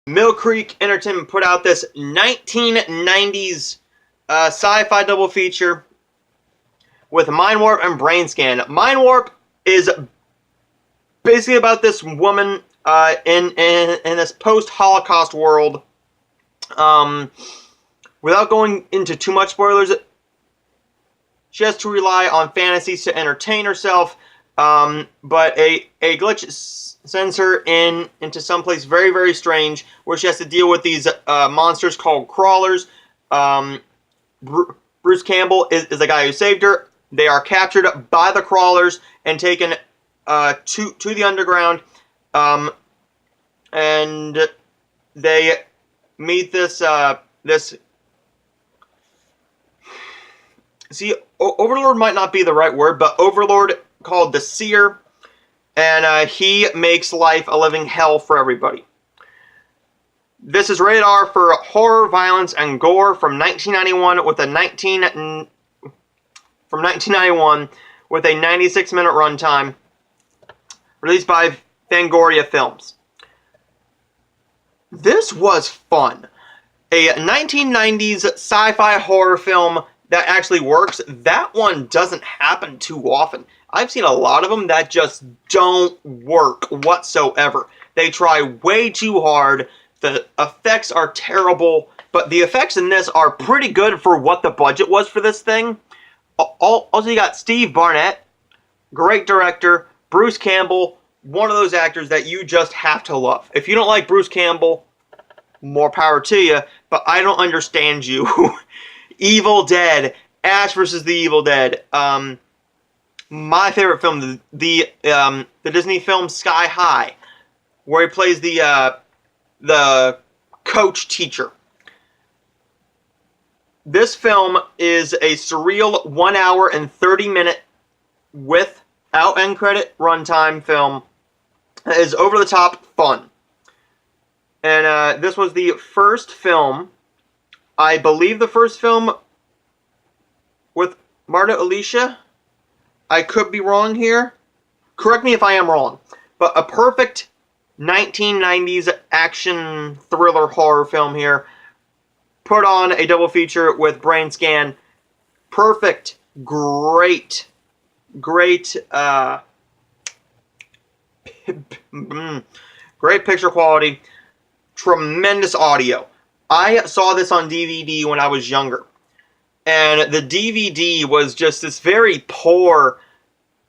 Mill Creek Entertainment put out this 1990s sci-fi double feature with Mind Warp and Brain Scan. Mind Warp is basically about this woman in this post-Holocaust world. Without going into too much spoilers, she has to rely on fantasies to entertain herself, but a glitch sends her into someplace very, very strange, where she has to deal with these monsters called crawlers. Bruce Campbell is the guy who saved her. They are captured by the crawlers and taken to the underground, and they meet this See, Overlord might not be the right word, but Overlord called the Seer, and he makes life a living hell for everybody. This is rated R for horror, violence, and gore from 1991 with a 96-minute runtime, released by Fangoria Films. This was fun. A 1990s sci-fi horror film that actually works. That one doesn't happen too often. I've seen a lot of them that just don't work whatsoever. They try way too hard. The effects are terrible, but the effects in this are pretty good for what the budget was for this thing. Also, you got Steve Barnett, great director, Bruce Campbell, one of those actors that you just have to love. If you don't like Bruce Campbell, more power to you, but I don't understand you. Evil Dead, Ash vs. the Evil Dead. My favorite film, the Disney film Sky High, where he plays the coach teacher. This film is a surreal 1 hour and 30-minute without end credit runtime film. It is over the top fun. And this was the first film, I believe the first film with Marta Alicia. I could be wrong here. Correct me if I am wrong. But a perfect 1990s action thriller horror film here. Put on a double feature with Brain Scan. Perfect, great picture quality. Tremendous audio. I saw this on DVD when I was younger, and the DVD was just this very poor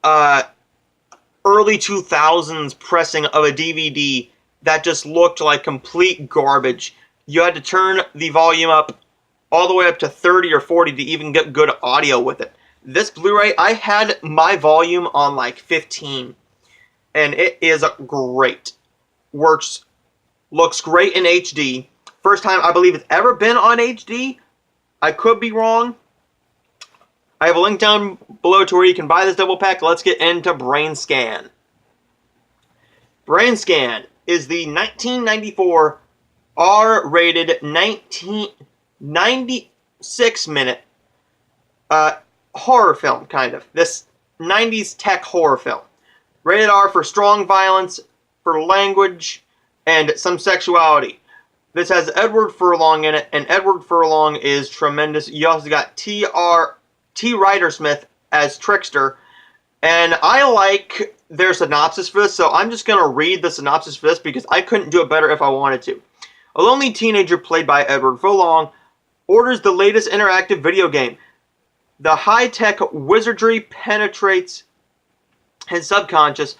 early 2000s pressing of a DVD that just looked like complete garbage. You had to turn the volume up all the way up to 30 or 40 to even get good audio with it. This Blu-ray, I had my volume on like 15, and it is great. Looks great in HD. First time I believe it's ever been on HD. I could be wrong. I have a link down below to where you can buy this double pack. Let's get into Brain Scan. Brain Scan is the 1994 R-rated 96-minute horror film, kind of. This 90s tech horror film. Rated R for strong violence, for language, and some sexuality. This has Edward Furlong in it, and Edward Furlong is tremendous. You also got T. Ryder Smith as Trickster, and I like their synopsis for this, so I'm just going to read the synopsis for this because I couldn't do it better if I wanted to. A lonely teenager played by Edward Furlong orders the latest interactive video game. The high-tech wizardry penetrates his subconscious,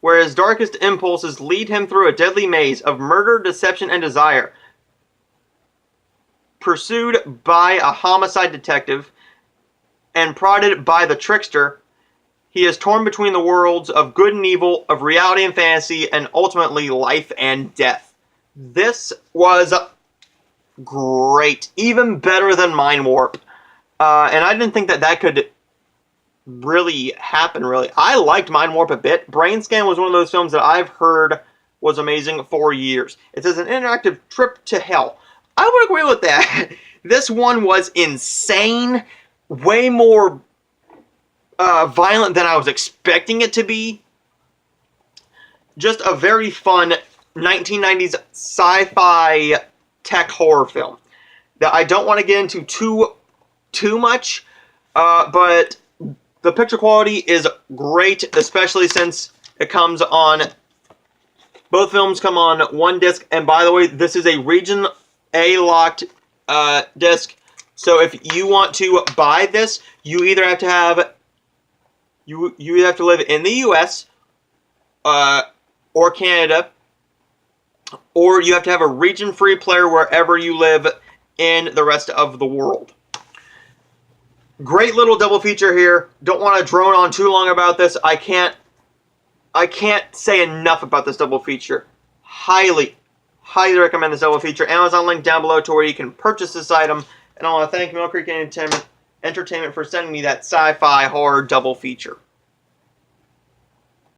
where his darkest impulses lead him through a deadly maze of murder, deception, and desire. Pursued by a homicide detective and prodded by the trickster, he is torn between the worlds of good and evil, of reality and fantasy, and ultimately life and death. This was great. Even better than Mind Warp. And I didn't think that could really happen, really. I liked Mind Warp a bit. Brain Scan was one of those films that I've heard was amazing for years. It says an interactive trip to hell. I would agree with that. This one was insane. Way more violent than I was expecting it to be. Just a very fun 1990s sci-fi tech horror film that I don't want to get into too much, but the picture quality is great, especially since it comes on, both films come on one disc, and by the way, this is a region A locked disc, so if you want to buy this, you either have to have, you either have to live in the US, or Canada, or you have to have a region-free player wherever you live in the rest of the world. Great little double feature here. Don't want to drone on too long about this. I can't say enough about this double feature. Highly recommend this double feature. Amazon link down below to where you can purchase this item. And I want to thank Mill Creek Entertainment for sending me that sci-fi horror double feature.